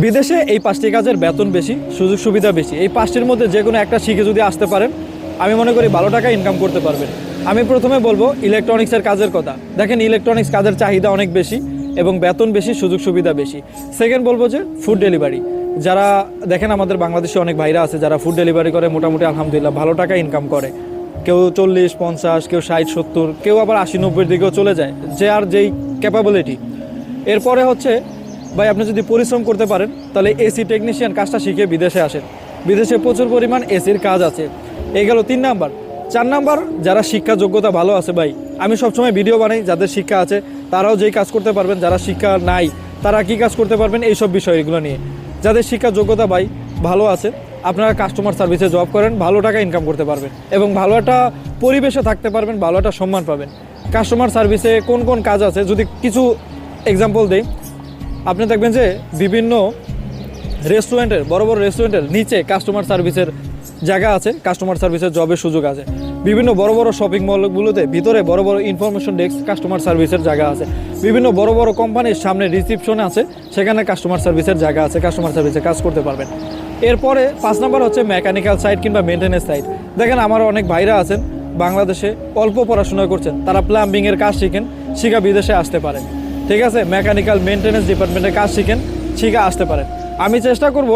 বিদেশে এই 5টি কাজের বেতন বেশি, সুযোগ সুবিধা বেশি। এই 5টির মধ্যে যে কোনো একটা শিখে যদি আসতে পারেন, আমি মনে করি ভালো টাকা ইনকাম করতে পারবেন। আমি প্রথমে বলবো ইলেকট্রনিক্সের কাজের কথা। দেখেন, ইলেকট্রনিক্স কাজের চাহিদা অনেক বেশি এবং বেতন বেশি, সুযোগ সুবিধা বেশি। সেকেন্ড বলবো যে ফুড ডেলিভারি। যারা দেখেন আমাদের বাংলাদেশে অনেক ভাইরা আছে যারা ফুড ডেলিভারি করে, মোটামুটি আলহামদুলিল্লাহ ভালো টাকা ইনকাম করে। কেউ 40-50, কেউ 60-70, কেউ আবার 80-90-এর দিকেও চলে যায়, যে আর যেই ক্যাপাবিলিটি। এরপরে হচ্ছে ভাই, আপনি যদি পরিশ্রম করতে পারেন তাহলে এসি টেকনিশিয়ান কাজটা শিখে বিদেশে আসেন। বিদেশে প্রচুর পরিমাণ এসির কাজ আছে। এই গেল 3 নাম্বার। 4 নাম্বার, যারা শিক্ষা যোগ্যতা ভালো আছে ভাই, আমি সবসময় ভিডিও বানাই, যাদের শিক্ষা আছে তারাও যেই কাজ করতে পারবেন, যারা শিক্ষা নাই তারা কি কাজ করতে পারবেন, এইসব বিষয়গুলো নিয়ে। যাদের শিক্ষা যোগ্যতা ভাই ভালো আছে, আপনারা কাস্টমার সার্ভিসে জব করেন, ভালো টাকা ইনকাম করতে পারবেন এবং ভালো একটা পরিবেশে থাকতে পারবেন, ভালো একটা সম্মান পাবেন। কাস্টমার সার্ভিসে কোন কোন কাজ আছে যদি কিছু এক্সাম্পল দেই, আপনি দেখবেন যে বিভিন্ন রেস্টুরেন্টের, বড় বড় রেস্টুরেন্টের নিচে কাস্টমার সার্ভিসের জায়গা আছে, কাস্টমার সার্ভিসের জবের সুযোগ আছে। বিভিন্ন বড় বড় শপিং মলগুলোতে ভিতরে বড় বড় ইনফরমেশন ডেস্ক, কাস্টমার সার্ভিসের জায়গা আছে। বিভিন্ন বড় বড় কোম্পানির সামনে রিসিপশন আছে, সেখানে কাস্টমার সার্ভিসের জায়গা আছে, কাস্টমার সার্ভিসে কাজ করতে পারবেন। এরপরে 5 নাম্বার হচ্ছে মেকানিক্যাল সাইড কিংবা মেনটেন্যান্স সাইড। দেখেন, আমার অনেক ভাইরা আছেন বাংলাদেশে অল্প পড়াশোনা করছেন, তারা প্লাম্বিংয়ের কাজ শিখেন, শিখা বিদেশে আসতে পারে। ঠিক আছে, মেকানিক্যাল মেনটেন্যান্স ডিপার্টমেন্টের কাজ শিখেন, শিখে আসতে পারেন। আমি চেষ্টা করব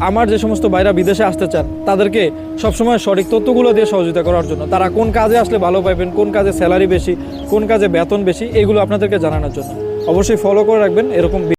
আমার যে সমস্ত ভাইরা বিদেশে আসতে চান তাদেরকে সবসময় সঠিক তথ্যগুলো দিয়ে সহযোগিতা করার জন্য। তারা কোন কাজে আসলে ভালো পাইবেন, কোন কাজে স্যালারি বেশি, কোন কাজে বেতন বেশি, এগুলো আপনাদেরকে জানানোর জন্য। অবশ্যই ফলো করে রাখবেন এরকম